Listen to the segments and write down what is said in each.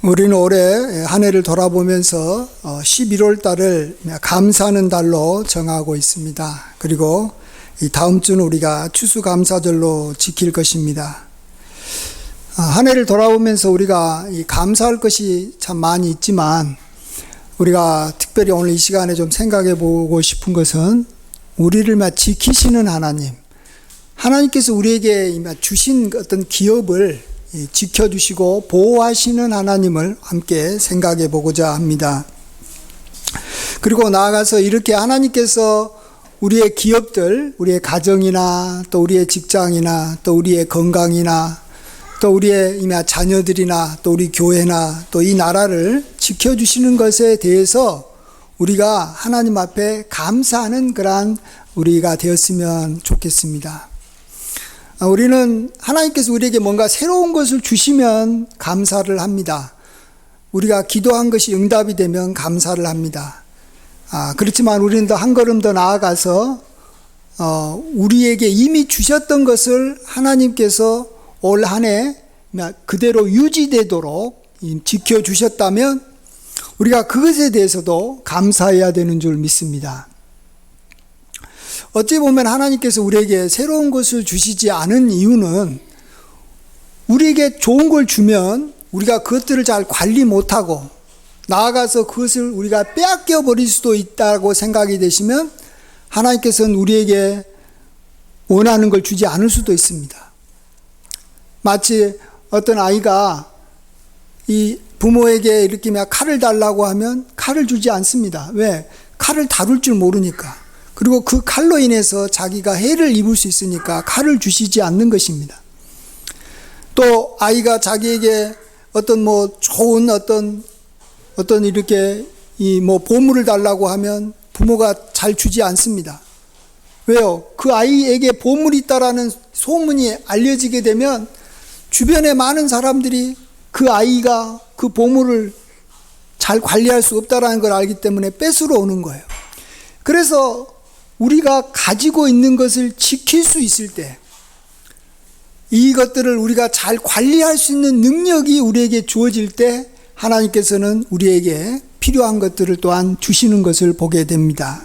우리는 올해 한 해를 돌아보면서 11월 달을 감사하는 달로 정하고 있습니다. 그리고 이 다음 주는 우리가 추수감사절로 지킬 것입니다. 한 해를 돌아보면서 우리가 이 감사할 것이 참 많이 있지만 우리가 특별히 오늘 이 시간에 좀 생각해 보고 싶은 것은 우리를 지키시는 하나님께서 우리에게 주신 어떤 기업을 지켜주시고 보호하시는 하나님을 함께 생각해 보고자 합니다. 그리고 나아가서 이렇게 하나님께서 우리의 기업들, 우리의 가정이나 또 우리의 직장이나 또 우리의 건강이나 또 우리의 자녀들이나 또 우리 교회나 또 이 나라를 지켜주시는 것에 대해서 우리가 하나님 앞에 감사하는 그러한 우리가 되었으면 좋겠습니다. 우리는 하나님께서 우리에게 뭔가 새로운 것을 주시면 감사를 합니다. 우리가 기도한 것이 응답이 되면 감사를 합니다. 그렇지만 우리는 더 한 걸음 더 나아가서 우리에게 이미 주셨던 것을 하나님께서 올 한 해 그대로 유지되도록 지켜주셨다면 우리가 그것에 대해서도 감사해야 되는 줄 믿습니다. 어찌 보면 하나님께서 우리에게 새로운 것을 주시지 않은 이유는 우리에게 좋은 걸 주면 우리가 그것들을 잘 관리 못하고 나아가서 그것을 우리가 빼앗겨 버릴 수도 있다고 생각이 되시면 하나님께서는 우리에게 원하는 걸 주지 않을 수도 있습니다. 마치 어떤 아이가 이 부모에게 이렇게 칼을 달라고 하면 칼을 주지 않습니다. 왜? 칼을 다룰 줄 모르니까. 그리고 그 칼로 인해서 자기가 해를 입을 수 있으니까 칼을 주시지 않는 것입니다. 또 아이가 자기에게 어떤 좋은 어떤 이렇게 보물을 달라고 하면 부모가 잘 주지 않습니다. 왜요? 그 아이에게 보물이 있다라는 소문이 알려지게 되면 주변에 많은 사람들이 그 아이가 그 보물을 잘 관리할 수 없다라는 걸 알기 때문에 뺏으러 오는 거예요. 그래서 우리가 가지고 있는 것을 지킬 수 있을 때 이것들을 우리가 잘 관리할 수 있는 능력이 우리에게 주어질 때 하나님께서는 우리에게 필요한 것들을 또한 주시는 것을 보게 됩니다.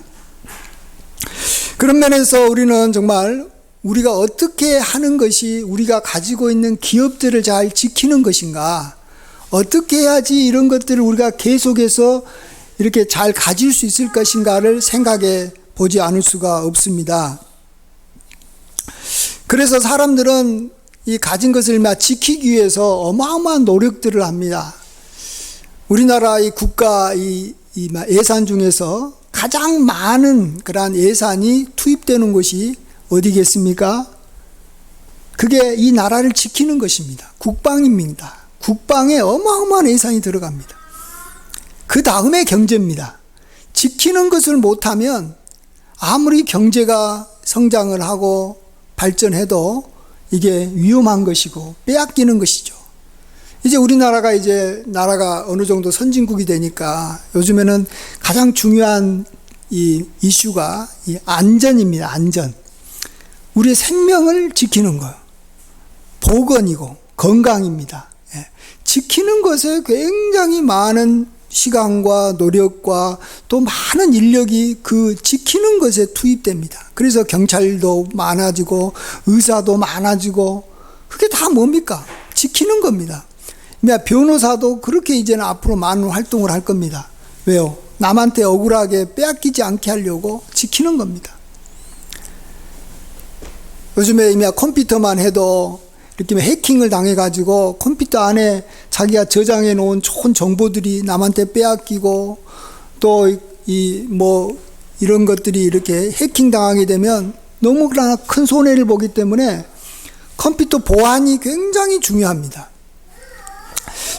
그런 면에서 우리는 정말 우리가 어떻게 하는 것이 우리가 가지고 있는 기업들을 잘 지키는 것인가, 어떻게 해야지 이런 것들을 우리가 계속해서 이렇게 잘 가질 수 있을 것인가를 생각해 보지 않을 수가 없습니다. 그래서 사람들은 이 가진 것을 지키기 위해서 어마어마한 노력들을 합니다. 우리나라 이 국가 이 예산 중에서 가장 많은 그러한 예산이 투입되는 곳이 어디겠습니까? 그게 이 나라를 지키는 것입니다. 국방입니다. 국방에 어마어마한 예산이 들어갑니다. 그 다음에 경제입니다. 지키는 것을 못하면 아무리 경제가 성장을 하고 발전해도 이게 위험한 것이고 빼앗기는 것이죠. 이제 우리나라가 나라가 어느 정도 선진국이 되니까 요즘에는 가장 중요한 이 이슈가 이 안전입니다. 안전. 우리의 생명을 지키는 거예요. 보건이고 건강입니다. 지키는 것에 굉장히 많은 시간과 노력과 또 많은 인력이 그 지키는 것에 투입됩니다. 그래서 경찰도 많아지고 의사도 많아지고 그게 다 뭡니까? 지키는 겁니다. 변호사도 그렇게 이제는 앞으로 많은 활동을 할 겁니다. 왜요? 남한테 억울하게 빼앗기지 않게 하려고 지키는 겁니다. 요즘에 컴퓨터만 해도 이렇게 해킹을 당해가지고 컴퓨터 안에 자기가 저장해 놓은 좋은 정보들이 남한테 빼앗기고 또 이런 것들이 이렇게 해킹 당하게 되면 너무나 큰 손해를 보기 때문에 컴퓨터 보안이 굉장히 중요합니다.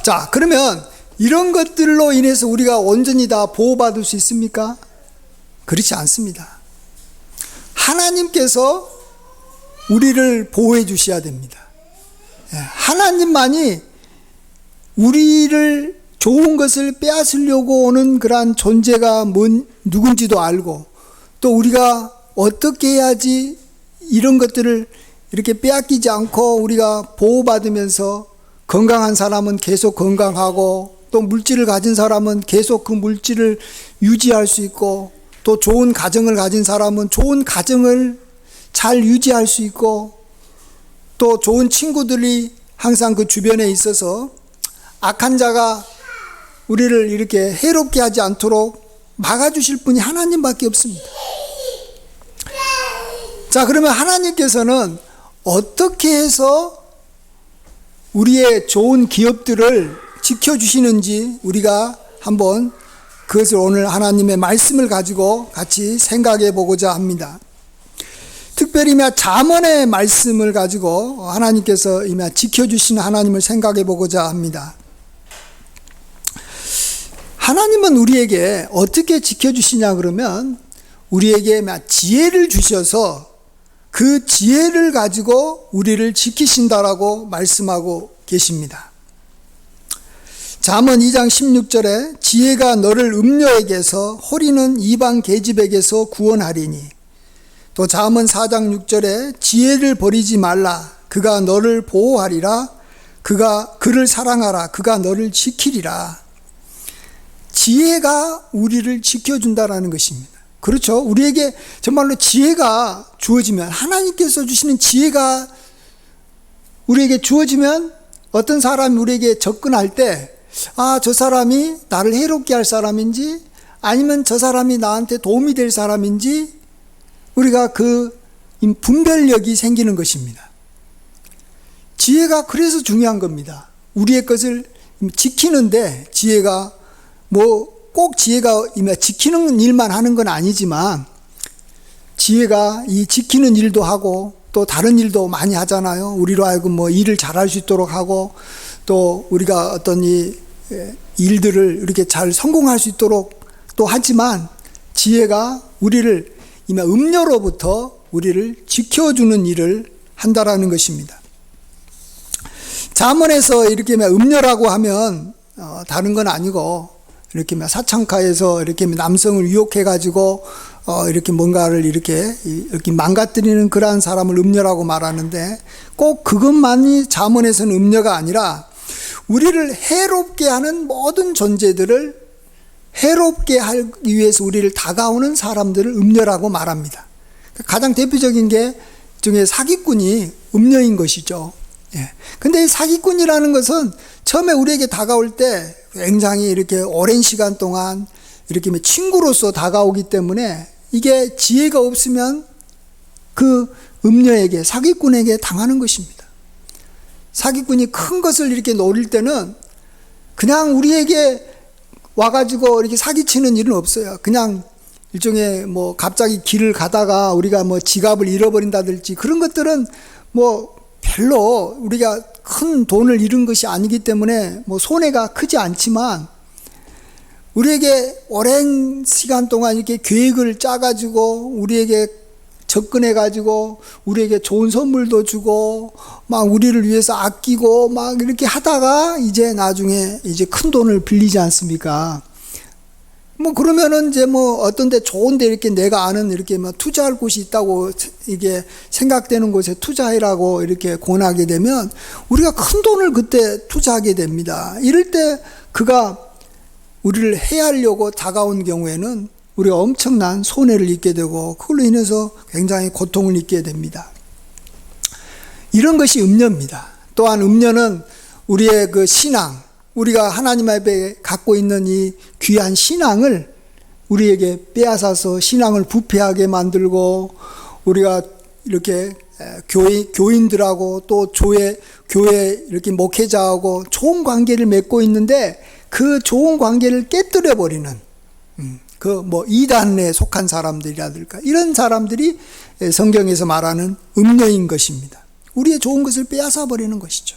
자, 그러면 이런 것들로 인해서 우리가 온전히 다 보호받을 수 있습니까? 그렇지 않습니다. 하나님께서 우리를 보호해 주셔야 됩니다. 하나님만이 우리를 좋은 것을 빼앗으려고 오는 그러한 존재가 누군지도 알고 또 우리가 어떻게 해야지 이런 것들을 이렇게 빼앗기지 않고 우리가 보호받으면서 건강한 사람은 계속 건강하고, 또 물질을 가진 사람은 계속 그 물질을 유지할 수 있고, 또 좋은 가정을 가진 사람은 좋은 가정을 잘 유지할 수 있고, 또 좋은 친구들이 항상 그 주변에 있어서 악한 자가 우리를 이렇게 해롭게 하지 않도록 막아주실 분이 하나님밖에 없습니다. 자, 그러면 하나님께서는 어떻게 해서 우리의 좋은 기업들을 지켜주시는지 우리가 한번 그것을 오늘 하나님의 말씀을 가지고 같이 생각해 보고자 합니다. 특별히 잠언의 말씀을 가지고 하나님께서 지켜주시는 하나님을 생각해 보고자 합니다. 하나님은 우리에게 어떻게 지켜주시냐 그러면 우리에게 지혜를 주셔서 그 지혜를 가지고 우리를 지키신다라고 말씀하고 계십니다. 잠언 2장 16절에 지혜가 너를 음녀에게서 호리는 이방 계집에게서 구원하리니, 또 잠언 4장 6절에 지혜를 버리지 말라 그가 너를 보호하리라 그를 사랑하라 그가 너를 지키리라. 지혜가 우리를 지켜준다라는 것입니다. 그렇죠. 우리에게 정말로 지혜가 주어지면, 하나님께서 주시는 지혜가 우리에게 주어지면 어떤 사람이 우리에게 접근할 때 저 사람이 나를 해롭게 할 사람인지 아니면 저 사람이 나한테 도움이 될 사람인지 우리가 그 분별력이 생기는 것입니다. 지혜가 그래서 중요한 겁니다. 우리의 것을 지키는데 지혜가 꼭 지혜가 지키는 일만 하는 건 아니지만 지혜가 이 지키는 일도 하고 또 다른 일도 많이 하잖아요. 우리로 하여금 일을 잘할 수 있도록 하고 또 우리가 어떤 이 일들을 이렇게 잘 성공할 수 있도록 또 하지만 지혜가 우리를 음녀로부터 우리를 지켜주는 일을 한다라는 것입니다. 잠언에서 이렇게 음녀라고 하면 다른 건 아니고 이렇게 사창가에서 이렇게 남성을 유혹해 가지고 이렇게 뭔가를 이렇게 망가뜨리는 그러한 사람을 음녀라고 말하는데, 꼭 그것만이 잠언에서는 음녀가 아니라 우리를 해롭게 하는 모든 존재들을 해롭게 하기 위해서 우리를 다가오는 사람들을 음녀라고 말합니다. 가장 대표적인 게 중에 사기꾼이 음녀인 것이죠. 근데 이 사기꾼이라는 것은 처음에 우리에게 다가올 때 굉장히 이렇게 오랜 시간 동안 이렇게 친구로서 다가오기 때문에 이게 지혜가 없으면 그 음녀에게, 사기꾼에게 당하는 것입니다. 사기꾼이 큰 것을 이렇게 노릴 때는 그냥 우리에게 와가지고 이렇게 사기치는 일은 없어요. 그냥 일종의 갑자기 길을 가다가 우리가 지갑을 잃어버린다든지 그런 것들은 별로 우리가 큰 돈을 잃은 것이 아니기 때문에 손해가 크지 않지만, 우리에게 오랜 시간 동안 이렇게 계획을 짜가지고 우리에게 접근해가지고 우리에게 좋은 선물도 주고 막 우리를 위해서 아끼고 막 이렇게 하다가 이제 나중에 큰 돈을 빌리지 않습니까? 그러면은 어떤 데 좋은 데 이렇게 내가 아는 이렇게 투자할 곳이 있다고 이게 생각되는 곳에 투자해라고 이렇게 권하게 되면 우리가 큰 돈을 그때 투자하게 됩니다. 이럴 때 그가 우리를 해하려고 다가온 경우에는 우리가 엄청난 손해를 입게 되고 그걸로 인해서 굉장히 고통을 입게 됩니다. 이런 것이 음녀입니다. 또한 음녀는 우리의 그 신앙, 우리가 하나님 앞에 갖고 있는 이 귀한 신앙을 우리에게 빼앗아서 신앙을 부패하게 만들고, 우리가 이렇게 교인들하고 또 교회 이렇게 목회자하고 좋은 관계를 맺고 있는데 그 좋은 관계를 깨뜨려 버리는 이단에 속한 사람들이라든가 이런 사람들이 성경에서 말하는 음녀인 것입니다. 우리의 좋은 것을 빼앗아 버리는 것이죠.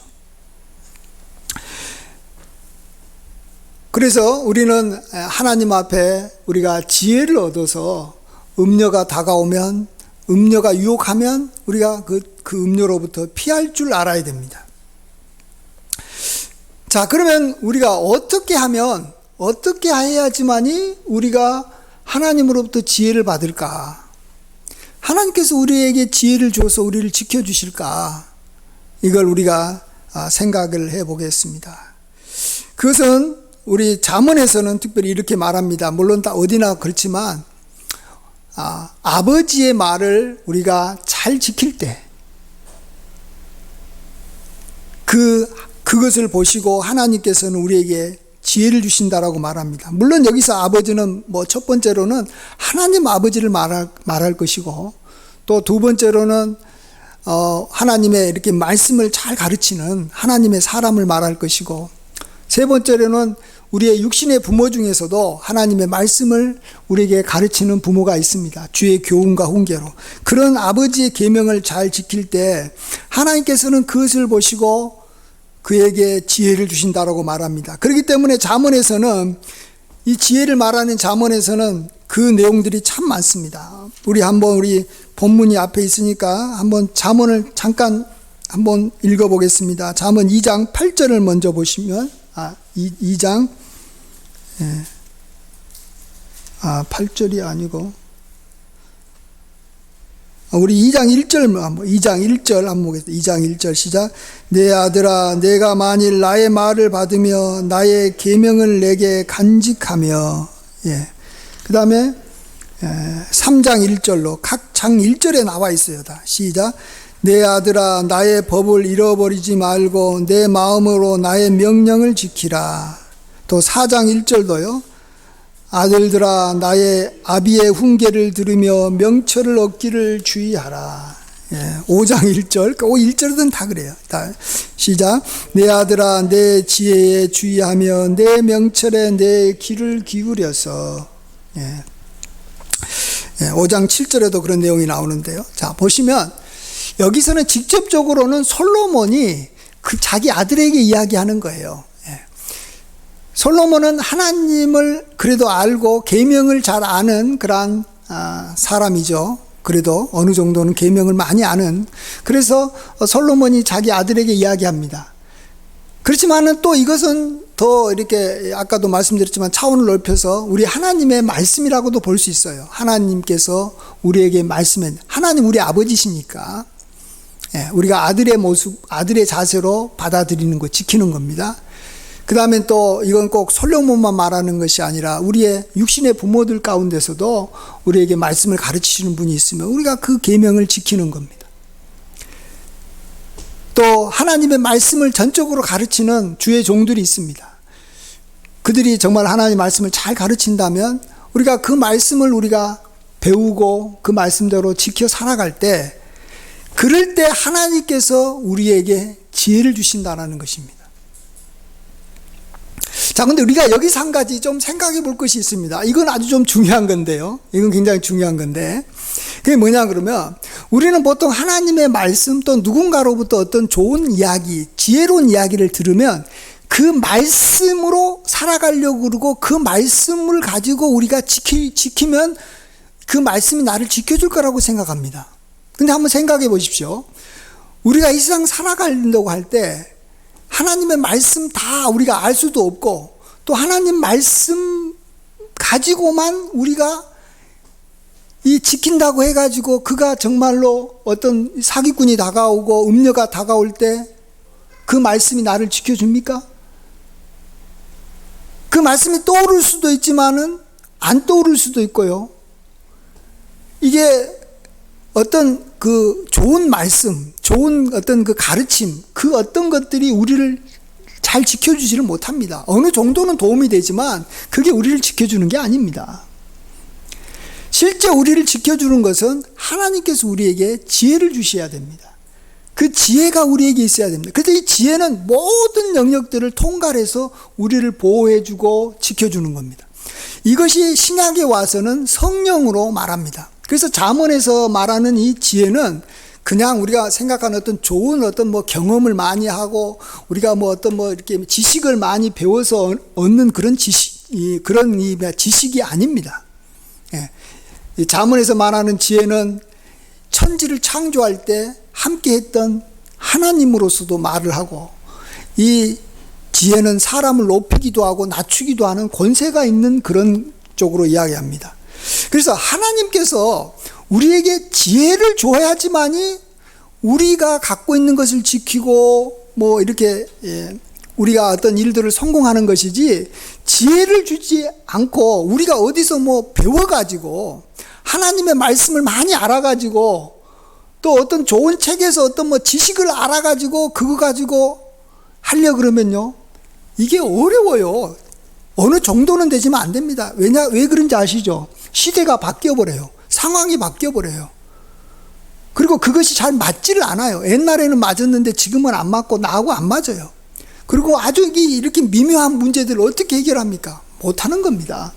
그래서 우리는 하나님 앞에 우리가 지혜를 얻어서 음녀가 다가오면, 음녀가 유혹하면 우리가 그 음녀로부터 피할 줄 알아야 됩니다. 자, 그러면 우리가 어떻게 해야지만이 우리가 하나님으로부터 지혜를 받을까? 하나님께서 우리에게 지혜를 주어서 우리를 지켜주실까? 이걸 우리가 생각을 해보겠습니다. 그것은 우리 잠언에서는 특별히 이렇게 말합니다. 물론 다 어디나 그렇지만 아버지의 말을 우리가 잘 지킬 때 그것을 보시고 하나님께서는 우리에게 지혜를 주신다라고 말합니다. 물론 여기서 아버지는 첫 번째로는 하나님 아버지를 말할 것이고, 또 두 번째로는 하나님의 이렇게 말씀을 잘 가르치는 하나님의 사람을 말할 것이고, 세 번째로는 우리의 육신의 부모 중에서도 하나님의 말씀을 우리에게 가르치는 부모가 있습니다. 주의 교훈과 훈계로. 그런 아버지의 계명을 잘 지킬 때 하나님께서는 그것을 보시고 그에게 지혜를 주신다라고 말합니다. 그렇기 때문에 잠언에서는, 이 지혜를 말하는 잠언에서는 그 내용들이 참 많습니다. 우리 본문이 앞에 있으니까 한번 잠언을 잠깐 한번 읽어보겠습니다. 잠언 2장 8절을 먼저 보시면 2장 8절이 아니고 우리 2장 1절 한번 보겠습니다. 2장 1절 시작. 내 아들아, 내가 만일 나의 말을 받으며 나의 계명을 내게 간직하며. 그 다음에 3장 1절로 각 장 1절에 나와 있어요. 다 시작. 내 아들아, 나의 법을 잃어버리지 말고 내 마음으로 나의 명령을 지키라. 또 4장 1절도요. 아들들아, 나의 아비의 훈계를 들으며 명철을 얻기를 주의하라. 5장 1절, 1절은 다 그래요. 다 시작. 내 아들아, 내 지혜에 주의하며 내 명철에 내 귀를 기울여서. 5장 7절에도 그런 내용이 나오는데요. 자, 보시면 여기서는 직접적으로는 솔로몬이 자기 아들에게 이야기하는 거예요. 솔로몬은 하나님을 그래도 알고 계명을 잘 아는 그러한 사람이죠. 그래도 어느 정도는 계명을 많이 아는. 그래서 솔로몬이 자기 아들에게 이야기합니다. 그렇지만은 또 이것은 더 이렇게 아까도 말씀드렸지만 차원을 넓혀서 우리 하나님의 말씀이라고도 볼 수 있어요. 하나님께서 우리에게 하나님 우리 아버지시니까 우리가 아들의 모습, 아들의 자세로 받아들이는 것, 지키는 겁니다. 그 다음에 또 이건 꼭 솔로몬만 말하는 것이 아니라 우리의 육신의 부모들 가운데서도 우리에게 말씀을 가르치시는 분이 있으면 우리가 그 계명을 지키는 겁니다. 또 하나님의 말씀을 전적으로 가르치는 주의 종들이 있습니다. 그들이 정말 하나님의 말씀을 잘 가르친다면 우리가 그 말씀을 우리가 배우고 그 말씀대로 지켜 살아갈 때, 그럴 때 하나님께서 우리에게 지혜를 주신다는 것입니다. 자, 근데 우리가 여기서 한 가지 좀 생각해 볼 것이 있습니다. 이건 아주 좀 중요한 건데요. 이건 굉장히 중요한 건데. 그게 뭐냐 그러면, 우리는 보통 하나님의 말씀 또 누군가로부터 어떤 좋은 이야기, 지혜로운 이야기를 들으면 그 말씀으로 살아가려고 그러고 그 말씀을 가지고 우리가 지키면 그 말씀이 나를 지켜줄 거라고 생각합니다. 근데 한번 생각해 보십시오. 우리가 이 세상 살아가려고 할 때 하나님의 말씀 다 우리가 알 수도 없고, 또 하나님 말씀 가지고만 우리가 이 지킨다고 해가지고 그가 정말로 어떤 사기꾼이 다가오고 음녀가 다가올 때 그 말씀이 나를 지켜줍니까? 그 말씀이 떠오를 수도 있지만은 안 떠오를 수도 있고요. 이게 어떤 그 좋은 말씀, 좋은 어떤 그 가르침, 그 어떤 것들이 우리를 잘 지켜주지를 못합니다. 어느 정도는 도움이 되지만 그게 우리를 지켜주는 게 아닙니다. 실제 우리를 지켜주는 것은 하나님께서 우리에게 지혜를 주셔야 됩니다. 그 지혜가 우리에게 있어야 됩니다. 그래서 이 지혜는 모든 영역들을 통괄해서 우리를 보호해주고 지켜주는 겁니다. 이것이 신약에 와서는 성령으로 말합니다. 그래서 잠언에서 말하는 이 지혜는 그냥 우리가 생각하는 어떤 좋은 어떤 경험을 많이 하고 우리가 어떤 이렇게 지식을 많이 배워서 얻는 그런 지식이 아닙니다. 이 잠언에서 말하는 지혜는 천지를 창조할 때 함께 했던 하나님으로서도 말을 하고, 이 지혜는 사람을 높이기도 하고 낮추기도 하는 권세가 있는 그런 쪽으로 이야기합니다. 그래서 하나님께서 우리에게 지혜를 줘야지만이 우리가 갖고 있는 것을 지키고 뭐 이렇게 우리가 어떤 일들을 성공하는 것이지, 지혜를 주지 않고 우리가 어디서 뭐 배워가지고 하나님의 말씀을 많이 알아가지고 또 어떤 좋은 책에서 어떤 뭐 지식을 알아가지고 그거 가지고 하려 그러면요, 이게 어려워요. 어느 정도는 되지만 안 됩니다. 왜 그런지 아시죠? 시대가 바뀌어버려요. 상황이 바뀌어버려요. 그리고 그것이 잘 맞지를 않아요. 옛날에는 맞았는데 지금은 안 맞고 나하고 안 맞아요. 그리고 아주 이렇게 미묘한 문제들을 어떻게 해결합니까? 못하는 겁니다.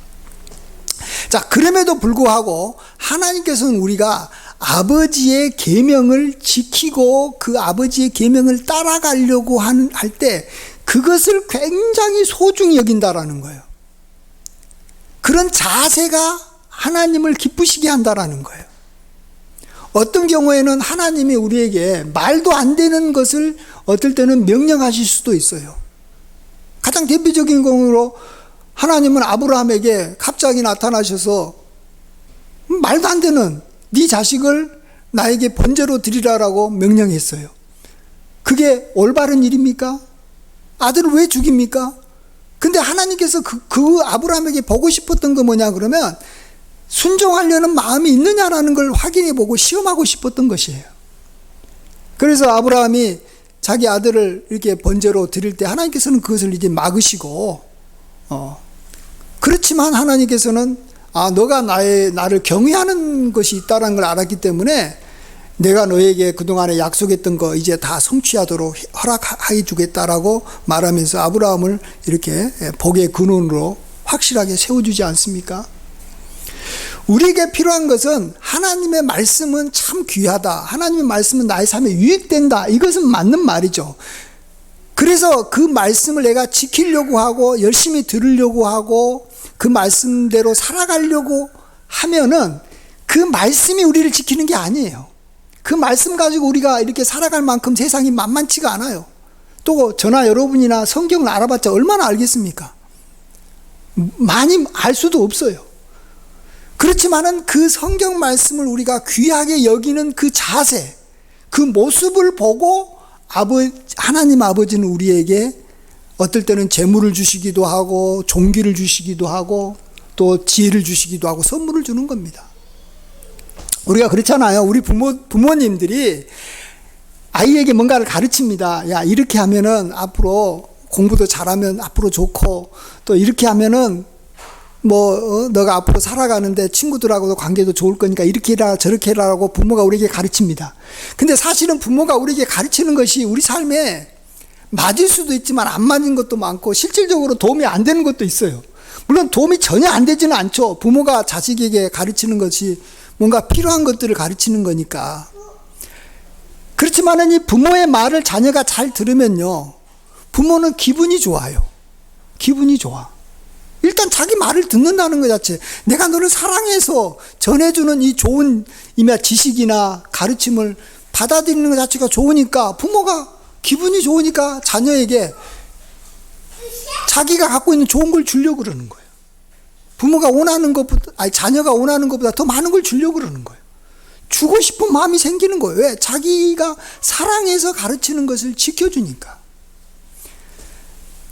자, 그럼에도 불구하고 하나님께서는 우리가 아버지의 계명을 지키고 그 아버지의 계명을 따라가려고 할 때 그것을 굉장히 소중히 여긴다라는 거예요. 그런 자세가 하나님을 기쁘시게 한다라는 거예요. 어떤 경우에는 하나님이 우리에게 말도 안 되는 것을 어떨 때는 명령하실 수도 있어요. 가장 대표적인 경우로 하나님은 아브라함에게 갑자기 나타나셔서 말도 안 되는 네 자식을 나에게 번제로 드리라라고 명령했어요. 그게 올바른 일입니까? 아들을 왜 죽입니까? 근데 하나님께서 그 아브라함에게 보고 싶었던 거 뭐냐 그러면 순종하려는 마음이 있느냐라는 걸 확인해 보고 시험하고 싶었던 것이에요. 그래서 아브라함이 자기 아들을 이렇게 번제로 드릴 때 하나님께서는 그것을 이제 막으시고, 그렇지만 하나님께서는 너가 나를 경외하는 것이 있다는 걸 알았기 때문에 내가 너에게 그동안에 약속했던 거 이제 다 성취하도록 허락해 주겠다라고 말하면서 아브라함을 이렇게 복의 근원으로 확실하게 세워주지 않습니까? 우리에게 필요한 것은 하나님의 말씀은 참 귀하다, 하나님의 말씀은 나의 삶에 유익된다, 이것은 맞는 말이죠. 그래서 그 말씀을 내가 지키려고 하고 열심히 들으려고 하고 그 말씀대로 살아가려고 하면은 그 말씀이 우리를 지키는 게 아니에요. 그 말씀 가지고 우리가 이렇게 살아갈 만큼 세상이 만만치가 않아요. 또 저나 여러분이나 성경을 알아봤자 얼마나 알겠습니까? 많이 알 수도 없어요. 그렇지만은 그 성경 말씀을 우리가 귀하게 여기는 그 자세, 그 모습을 보고 하나님 아버지는 우리에게 어떨 때는 재물을 주시기도 하고 종기를 주시기도 하고 또 지혜를 주시기도 하고 선물을 주는 겁니다. 우리가 그렇잖아요. 우리 부모님들이 아이에게 뭔가를 가르칩니다. 야, 이렇게 하면은 앞으로 공부도 잘하면 앞으로 좋고, 또 이렇게 하면은 너가 앞으로 살아가는데 친구들하고도 관계도 좋을 거니까 이렇게 해라 저렇게 해라라고 부모가 우리에게 가르칩니다. 근데 사실은 부모가 우리에게 가르치는 것이 우리 삶에 맞을 수도 있지만 안 맞는 것도 많고 실질적으로 도움이 안 되는 것도 있어요. 물론 도움이 전혀 안 되지는 않죠. 부모가 자식에게 가르치는 것이 뭔가 필요한 것들을 가르치는 거니까. 그렇지만은 이 부모의 말을 자녀가 잘 들으면요, 부모는 기분이 좋아요. 기분이 좋아. 일단 자기 말을 듣는다는 것 자체, 내가 너를 사랑해서 전해주는 이 좋은 지식이나 가르침을 받아들이는 것 자체가 좋으니까 부모가 기분이 좋으니까 자녀에게 자기가 갖고 있는 좋은 걸 주려고 그러는 거예요. 부모가 원하는 것보다, 자녀가 원하는 것보다 더 많은 걸 주려고 그러는 거예요. 주고 싶은 마음이 생기는 거예요. 왜? 자기가 사랑해서 가르치는 것을 지켜주니까.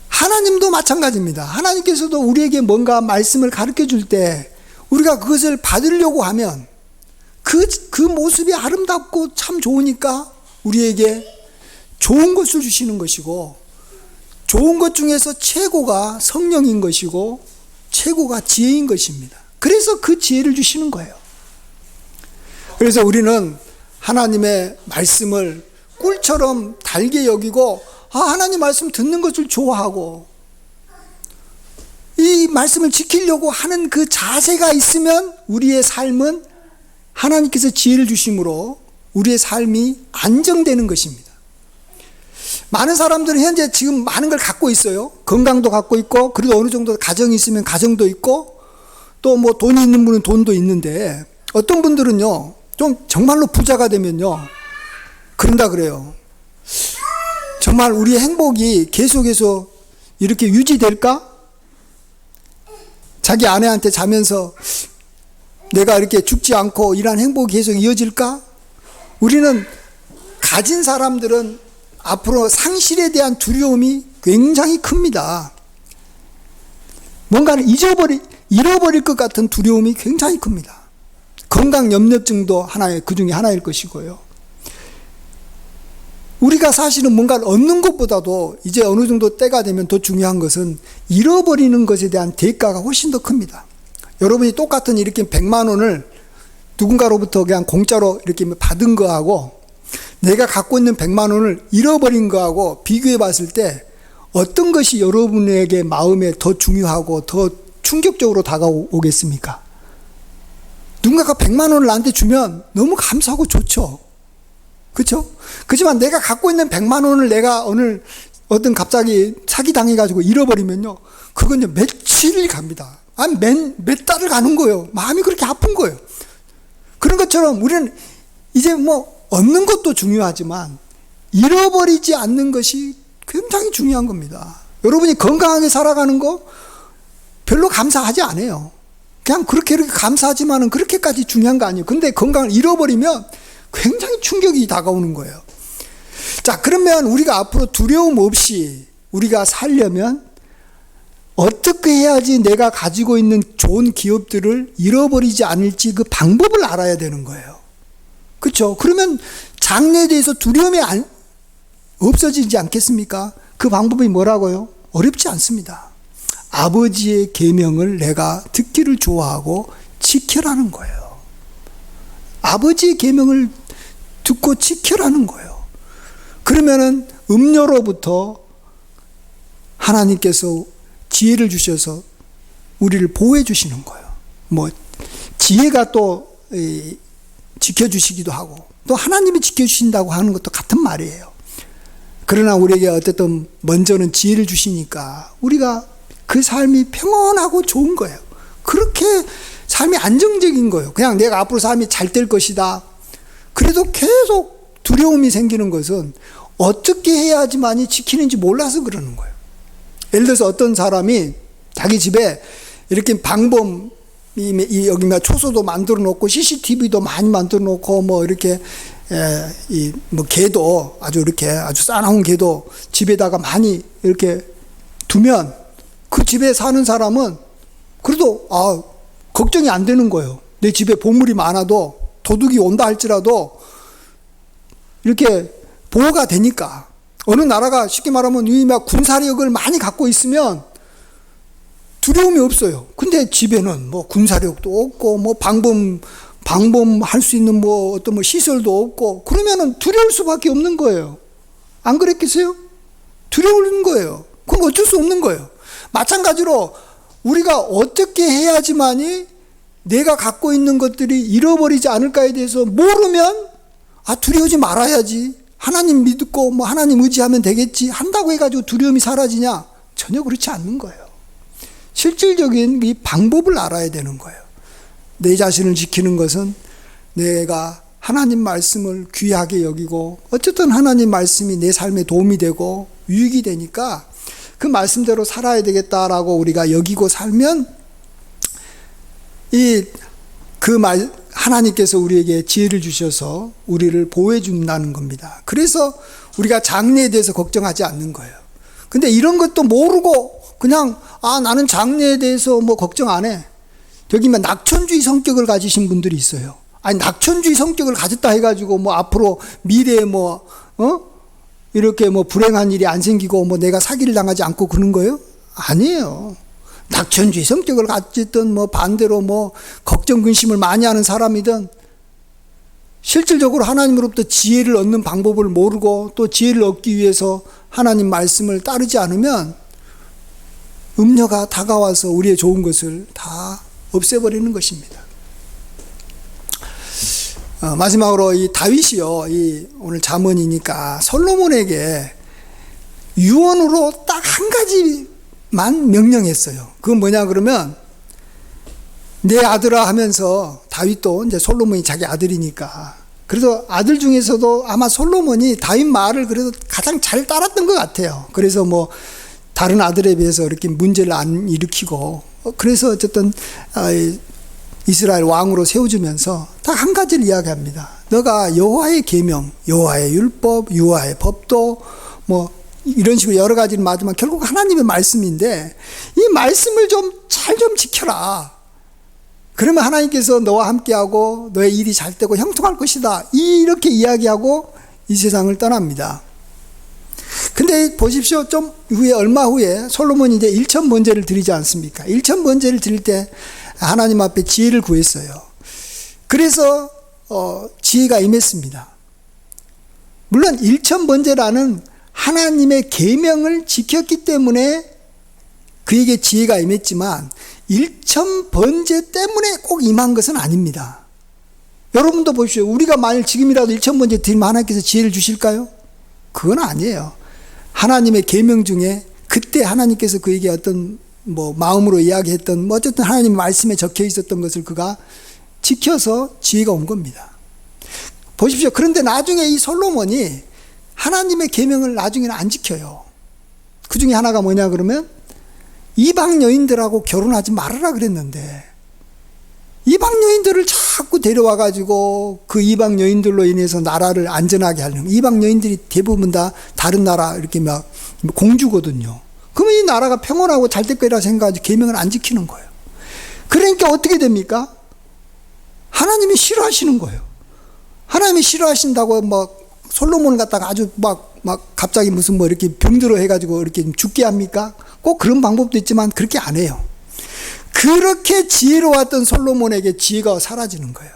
하나님도 마찬가지입니다. 하나님께서도 우리에게 뭔가 말씀을 가르쳐 줄 때 우리가 그것을 받으려고 하면 그 모습이 아름답고 참 좋으니까 우리에게 좋은 것을 주시는 것이고, 좋은 것 중에서 최고가 성령인 것이고 최고가 지혜인 것입니다. 그래서 그 지혜를 주시는 거예요. 그래서 우리는 하나님의 말씀을 꿀처럼 달게 여기고 하나님 말씀 듣는 것을 좋아하고 이 말씀을 지키려고 하는 그 자세가 있으면 우리의 삶은 하나님께서 지혜를 주심으로 우리의 삶이 안정되는 것입니다. 많은 사람들은 현재 지금 많은 걸 갖고 있어요. 건강도 갖고 있고, 그래도 어느 정도 가정이 있으면 가정도 있고, 또 뭐 돈이 있는 분은 돈도 있는데, 어떤 분들은요, 좀 정말로 부자가 되면요, 그런다 그래요. 정말 우리의 행복이 계속해서 이렇게 유지될까? 자기 아내한테 자면서 내가 이렇게 죽지 않고 이러한 행복이 계속 이어질까? 우리는 가진 사람들은 앞으로 상실에 대한 두려움이 굉장히 큽니다. 뭔가를 잃어버릴 것 같은 두려움이 굉장히 큽니다. 건강 염려증도 그 중에 하나일 것이고요. 우리가 사실은 뭔가를 얻는 것보다도 이제 어느 정도 때가 되면 더 중요한 것은 잃어버리는 것에 대한 대가가 훨씬 더 큽니다. 여러분이 똑같은 이렇게 100만 원을 누군가로부터 그냥 공짜로 이렇게 받은 거하고 내가 갖고 있는 100만 원을 잃어버린 거하고 비교해 봤을 때 어떤 것이 여러분에게 마음에 더 중요하고 더 충격적으로 다가오겠습니까? 누군가가 100만 원을 나한테 주면 너무 감사하고 좋죠. 그렇죠? 그렇지만 내가 갖고 있는 100만 원을 내가 오늘 어떤 갑자기 사기당해가지고 잃어버리면요, 그건요 며칠이 갑니다. 아니 몇 달을 가는 거예요. 마음이 그렇게 아픈 거예요. 그런 것처럼 우리는 이제 뭐 얻는 것도 중요하지만 잃어버리지 않는 것이 굉장히 중요한 겁니다. 여러분이 건강하게 살아가는 거 별로 감사하지 않아요. 그냥 그렇게 감사하지만은 그렇게까지 중요한 거 아니에요. 근데 건강을 잃어버리면 굉장히 충격이 다가오는 거예요. 자, 그러면 우리가 앞으로 두려움 없이 우리가 살려면 어떻게 해야지 내가 가지고 있는 좋은 기업들을 잃어버리지 않을지 그 방법을 알아야 되는 거예요. 그렇죠? 그러면 장래에 대해서 두려움이 없어지지 않겠습니까? 그 방법이 뭐라고요? 어렵지 않습니다. 아버지의 계명을 내가 듣기를 좋아하고 지켜라는 거예요. 아버지의 계명을 듣고 지켜라는 거예요. 그러면은 음료로부터 하나님께서 지혜를 주셔서 우리를 보호해 주시는 거예요. 뭐 지혜가 또 지켜주시기도 하고 또 하나님이 지켜주신다고 하는 것도 같은 말이에요. 그러나 우리에게 어쨌든 먼저는 지혜를 주시니까 우리가 그 삶이 평온하고 좋은 거예요. 그렇게 삶이 안정적인 거예요. 그냥 내가 앞으로 삶이 잘 될 것이다. 그래도 계속 두려움이 생기는 것은 어떻게 해야지만이 지키는지 몰라서 그러는 거예요. 예를 들어서 어떤 사람이 자기 집에 이렇게 방범 여기 초소도 만들어 놓고 CCTV도 많이 만들어 놓고 뭐 이렇게 뭐 개도 아주 이렇게 아주 싸나운 개도 집에다가 많이 이렇게 두면 그 집에 사는 사람은 그래도 걱정이 안 되는 거예요. 내 집에 보물이 많아도 도둑이 온다 할지라도 이렇게 보호가 되니까. 어느 나라가 쉽게 말하면 이 군사력을 많이 갖고 있으면 두려움이 없어요. 근데 집에는 뭐 군사력도 없고 뭐 방범할 수 있는 뭐 어떤 뭐 시설도 없고 그러면은 두려울 수밖에 없는 거예요. 안 그랬겠어요? 두려운 거예요. 그건 어쩔 수 없는 거예요. 마찬가지로 우리가 어떻게 해야지만이 내가 갖고 있는 것들이 잃어버리지 않을까에 대해서 모르면 두려우지 말아야지. 하나님 믿고 뭐 하나님 의지하면 되겠지 한다고 해가지고 두려움이 사라지냐? 전혀 그렇지 않는 거예요. 실질적인 이 방법을 알아야 되는 거예요. 내 자신을 지키는 것은 내가 하나님 말씀을 귀하게 여기고 어쨌든 하나님 말씀이 내 삶에 도움이 되고 유익이 되니까 그 말씀대로 살아야 되겠다라고 우리가 여기고 살면 하나님께서 우리에게 지혜를 주셔서 우리를 보호해 준다는 겁니다. 그래서 우리가 장래에 대해서 걱정하지 않는 거예요. 근데 이런 것도 모르고 그냥 나는 장래에 대해서 뭐 걱정 안 해. 여기 낙천주의 성격을 가지신 분들이 있어요. 아니 낙천주의 성격을 가졌다 해가지고 뭐 앞으로 미래에 이렇게 뭐 불행한 일이 안 생기고 뭐 내가 사기를 당하지 않고 그런 거예요? 아니에요. 낙천주의 성격을 가졌든 뭐 반대로 뭐 걱정 근심을 많이 하는 사람이든 실질적으로 하나님으로부터 지혜를 얻는 방법을 모르고 또 지혜를 얻기 위해서 하나님 말씀을 따르지 않으면 음녀가 다가와서 우리의 좋은 것을 다 없애버리는 것입니다. 마지막으로 이 다윗이요, 오늘 잠언이니까 솔로몬에게 유언으로 딱 한 가지만 명령했어요. 그건 뭐냐 그러면 내 아들아 하면서 다윗도 이제 솔로몬이 자기 아들이니까 그래서 아들 중에서도 아마 솔로몬이 다윗 말을 그래도 가장 잘 따랐던 것 같아요. 그래서 뭐 다른 아들에 비해서 이렇게 문제를 안 일으키고 그래서 어쨌든 이스라엘 왕으로 세워주면서 딱 한 가지를 이야기합니다. 너가 여호와의 계명, 여호와의 율법, 여호와의 법도 뭐 이런 식으로 여러 가지를 맞지만 결국 하나님의 말씀인데 이 말씀을 좀 잘 좀 지켜라. 그러면 하나님께서 너와 함께하고 너의 일이 잘 되고 형통할 것이다. 이렇게 이야기하고 이 세상을 떠납니다. 근데 보십시오. 좀 후에 얼마 후에 솔로몬이 이제 일천번제를 드리지 않습니까? 일천번제를 드릴 때 하나님 앞에 지혜를 구했어요. 그래서 지혜가 임했습니다. 물론 일천번제라는 하나님의 계명을 지켰기 때문에 그에게 지혜가 임했지만 일천번제 때문에 꼭 임한 것은 아닙니다. 여러분도 보십시오. 우리가 만일 지금이라도 일천번제 드리면 하나님께서 지혜를 주실까요? 그건 아니에요. 하나님의 계명 중에 그때 하나님께서 그에게 어떤 마음으로 이야기했던 어쨌든 하나님 말씀에 적혀 있었던 것을 그가 지켜서 지혜가 온 겁니다. 보십시오. 그런데 나중에 이 솔로몬이 하나님의 계명을 나중에는 안 지켜요. 그 중에 하나가 뭐냐 그러면 이방 여인들하고 결혼하지 말아라 그랬는데 이방 여인들을 자꾸 데려와 가지고 그 이방 여인들로 인해서 나라를 안전하게 하려는, 이방 여인들이 대부분 다 다른 나라 이렇게 막 공주거든요. 그러면 이 나라가 평온하고 잘 될 거라 생각하지 계명을 안 지키는 거예요. 그러니까 어떻게 됩니까? 하나님이 싫어하시는 거예요. 하나님이 싫어하신다고 막 솔로몬을 갖다가 아주 막 갑자기 무슨 이렇게 병들어 해가지고 이렇게 죽게 합니까? 꼭 그런 방법도 있지만 그렇게 안 해요. 그렇게 지혜로웠던 솔로몬에게 지혜가 사라지는 거예요.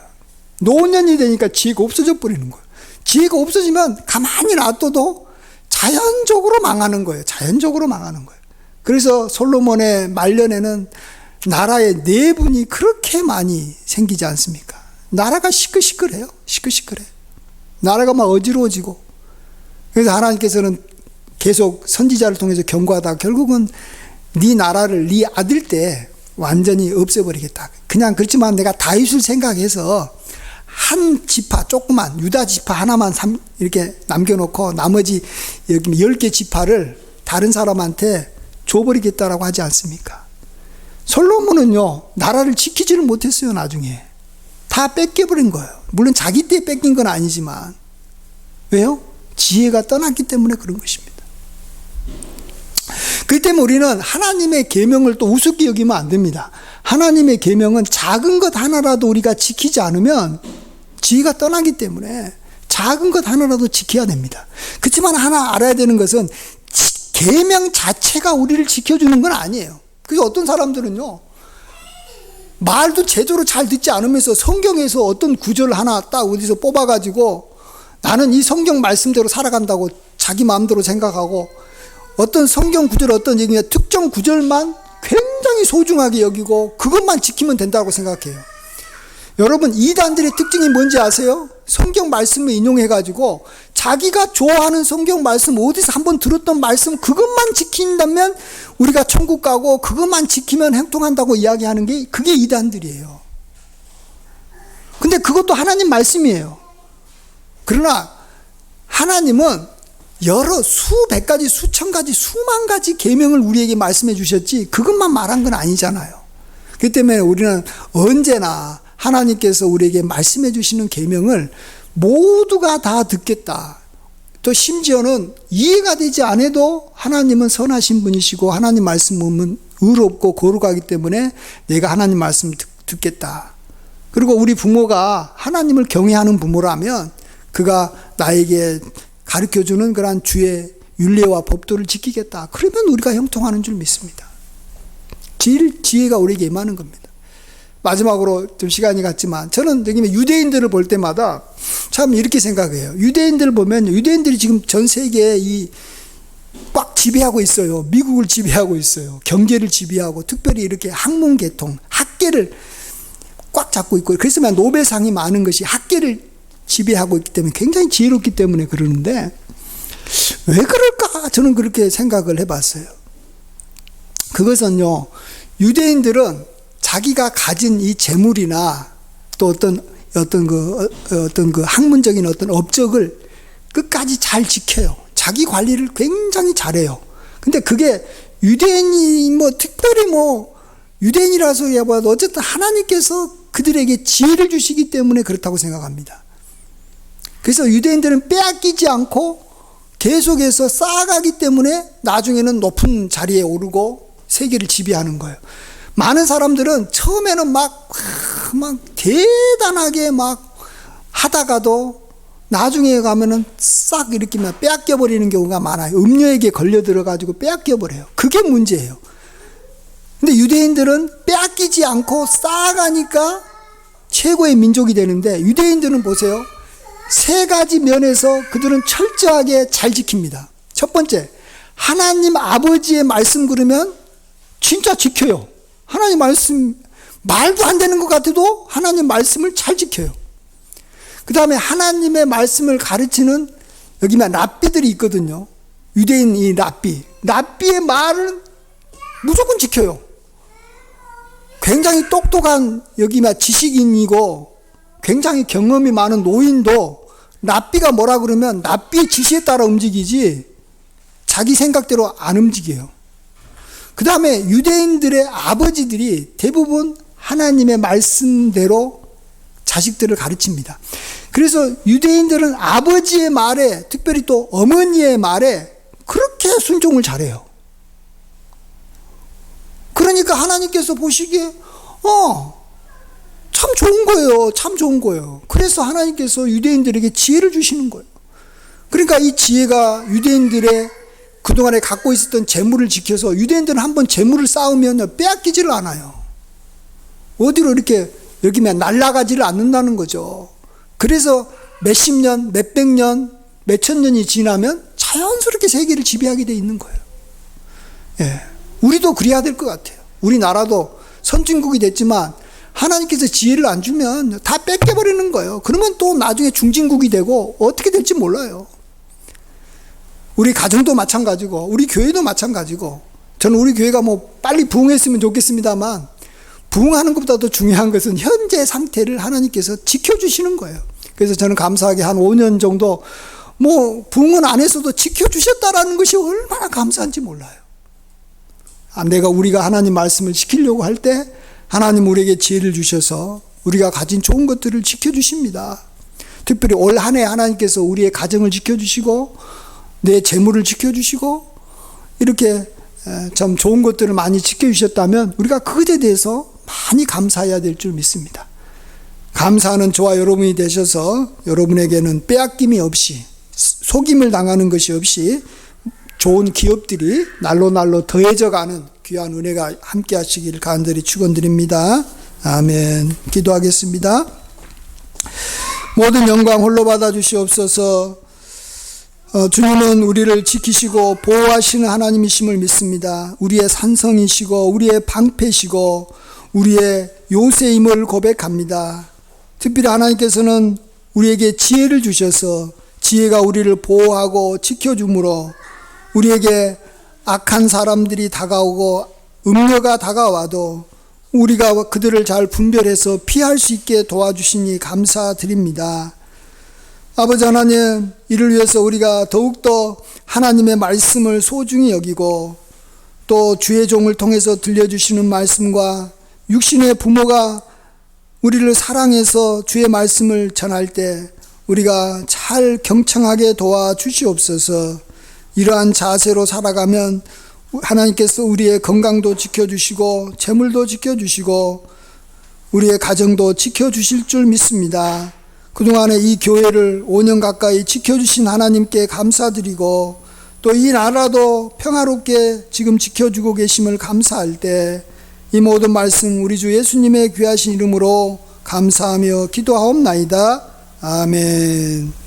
노년이 되니까 지혜가 없어져 버리는 거예요. 지혜가 없어지면 가만히 놔둬도 자연적으로 망하는 거예요. 자연적으로 망하는 거예요. 그래서 솔로몬의 말년에는 나라의 내분이 그렇게 많이 생기지 않습니까? 나라가 시끌시끌해요. 시끌시끌해. 나라가 막 어지러워지고. 그래서 하나님께서는 계속 선지자를 통해서 경고하다가 결국은 네 나라를 네 아들 때 완전히 없애버리겠다. 그냥 그렇지만 내가 다윗을 생각해서 한 지파, 조그만 유다 지파 하나만 이렇게 남겨놓고 나머지 10개 지파를 다른 사람한테 줘버리겠다라고 하지 않습니까? 솔로몬은요, 나라를 지키지를 못했어요, 나중에. 다 뺏겨버린 거예요. 물론 자기 때 뺏긴 건 아니지만. 왜요? 지혜가 떠났기 때문에 그런 것입니다. 그렇기 때문에 우리는 하나님의 계명을 또 우습게 여기면 안 됩니다. 하나님의 계명은 작은 것 하나라도 우리가 지키지 않으면 지혜가 떠나기 때문에 작은 것 하나라도 지켜야 됩니다. 그렇지만 하나 알아야 되는 것은 계명 자체가 우리를 지켜주는 건 아니에요. 그래서 어떤 사람들은요, 말도 제대로 잘 듣지 않으면서 성경에서 어떤 구절을 하나 딱 어디서 뽑아가지고 나는 이 성경 말씀대로 살아간다고 자기 마음대로 생각하고 어떤 성경 구절, 어떤 얘기냐 특정 구절만 굉장히 소중하게 여기고 그것만 지키면 된다고 생각해요. 여러분, 이단들의 특징이 뭔지 아세요? 성경 말씀을 인용해가지고 자기가 좋아하는 성경 말씀, 어디서 한번 들었던 말씀 그것만 지킨다면 우리가 천국 가고 그것만 지키면 행동한다고 이야기하는 게 그게 이단들이에요. 근데 그것도 하나님 말씀이에요. 그러나 하나님은 여러 수백 가지, 수천 가지, 수만 가지 계명을 우리에게 말씀해 주셨지 그것만 말한 건 아니잖아요. 그렇기 때문에 우리는 언제나 하나님께서 우리에게 말씀해 주시는 계명을 모두가 다 듣겠다. 또 심지어는 이해가 되지 않아도 하나님은 선하신 분이시고 하나님 말씀은 의롭고 거룩하기 때문에 내가 하나님 말씀 듣겠다. 그리고 우리 부모가 하나님을 경외하는 부모라면 그가 나에게 가르쳐주는 그러한 주의 율례와 법도를 지키겠다. 그러면 우리가 형통하는 줄 믿습니다. 지혜가 우리에게 임하는 겁니다. 마지막으로 좀 시간이 갔지만 저는 유대인들을 볼 때마다 참 이렇게 생각해요. 유대인들을 보면 유대인들이 지금 전 세계에 꽉 지배하고 있어요. 미국을 지배하고 있어요. 경제를 지배하고 특별히 이렇게 학문 계통, 학계를 꽉 잡고 있고 그래서 노벨상이 많은 것이 학계를 지배하고 있기 때문에 굉장히 지혜롭기 때문에 그러는데 왜 그럴까? 저는 그렇게 생각을 해봤어요. 그것은요, 유대인들은 자기가 가진 이 재물이나 또 어떤 그 학문적인 어떤 업적을 끝까지 잘 지켜요. 자기 관리를 굉장히 잘해요. 근데 그게 유대인이 특별히 유대인이라서 해봐도 어쨌든 하나님께서 그들에게 지혜를 주시기 때문에 그렇다고 생각합니다. 그래서 유대인들은 빼앗기지 않고 계속해서 쌓아가기 때문에 나중에는 높은 자리에 오르고 세계를 지배하는 거예요. 많은 사람들은 처음에는 막 대단하게 막 하다가도 나중에 가면은 싹 이렇게 막 빼앗겨 버리는 경우가 많아요. 음료에게 걸려 들어가지고 빼앗겨 버려요. 그게 문제예요. 근데 유대인들은 빼앗기지 않고 쌓아가니까 최고의 민족이 되는데, 유대인들은 보세요. 세 가지 면에서 그들은 철저하게 잘 지킵니다. 첫 번째, 하나님 아버지의 말씀 그러면 진짜 지켜요. 하나님 말씀, 말도 안 되는 것 같아도 하나님 말씀을 잘 지켜요. 그 다음에 하나님의 말씀을 가르치는 여기만 랍비들이 있거든요. 유대인 이 랍비의 말은 무조건 지켜요. 굉장히 똑똑한 여기만 지식인이고 굉장히 경험이 많은 노인도 랍비가 뭐라 그러면 랍비의 지시에 따라 움직이지 자기 생각대로 안 움직여요. 그 다음에 유대인들의 아버지들이 대부분 하나님의 말씀대로 자식들을 가르칩니다. 그래서 유대인들은 아버지의 말에, 특별히 또 어머니의 말에 그렇게 순종을 잘해요. 그러니까 하나님께서 보시기에 참 좋은 거예요. 참 좋은 거예요. 그래서 하나님께서 유대인들에게 지혜를 주시는 거예요. 그러니까 이 지혜가 유대인들의 그동안에 갖고 있었던 재물을 지켜서, 유대인들은 한번 재물을 쌓으면 빼앗기지를 않아요. 어디로 이렇게 여기면 날아가지를 않는다는 거죠. 그래서 몇십 년, 몇백 년, 몇천 년이 지나면 자연스럽게 세계를 지배하게 돼 있는 거예요. 예. 우리도 그래야 될 것 같아요. 우리나라도 선진국이 됐지만 하나님께서 지혜를 안 주면 다 뺏겨버리는 거예요. 그러면 또 나중에 중진국이 되고 어떻게 될지 몰라요. 우리 가정도 마찬가지고 우리 교회도 마찬가지고, 저는 우리 교회가 뭐 빨리 부흥했으면 좋겠습니다만 부흥하는 것보다 더 중요한 것은 현재 상태를 하나님께서 지켜주시는 거예요. 그래서 저는 감사하게 한 5년 정도 뭐 부흥은 안 했어도 지켜주셨다라는 것이 얼마나 감사한지 몰라요. 우리가 하나님 말씀을 지키려고 할 때 하나님 우리에게 지혜를 주셔서 우리가 가진 좋은 것들을 지켜주십니다. 특별히 올 한 해 하나님께서 우리의 가정을 지켜주시고 내 재물을 지켜주시고 이렇게 참 좋은 것들을 많이 지켜주셨다면 우리가 그것에 대해서 많이 감사해야 될 줄 믿습니다. 감사하는 저와 여러분이 되셔서 여러분에게는 빼앗김이 없이, 속임을 당하는 것이 없이 좋은 기업들이 날로 더해져가는 귀한 은혜가 함께 하시길 간절히 축원드립니다. 아멘. 기도하겠습니다. 모든 영광 홀로 받아 주시옵소서. 주님은 우리를 지키시고 보호하시는 하나님이심을 믿습니다. 우리의 산성이시고 우리의 방패시고 우리의 요새임을 고백합니다. 특별히 하나님께서는 우리에게 지혜를 주셔서 지혜가 우리를 보호하고 지켜주므로 우리에게 악한 사람들이 다가오고 음녀가 다가와도 우리가 그들을 잘 분별해서 피할 수 있게 도와주시니 감사드립니다. 아버지 하나님, 이를 위해서 우리가 더욱더 하나님의 말씀을 소중히 여기고 또 주의 종을 통해서 들려주시는 말씀과 육신의 부모가 우리를 사랑해서 주의 말씀을 전할 때 우리가 잘 경청하게 도와주시옵소서. 이러한 자세로 살아가면 하나님께서 우리의 건강도 지켜주시고 재물도 지켜주시고 우리의 가정도 지켜주실 줄 믿습니다. 그동안에 이 교회를 5년 가까이 지켜주신 하나님께 감사드리고 또 이 나라도 평화롭게 지금 지켜주고 계심을 감사할 때 이 모든 말씀 우리 주 예수님의 귀하신 이름으로 감사하며 기도하옵나이다. 아멘.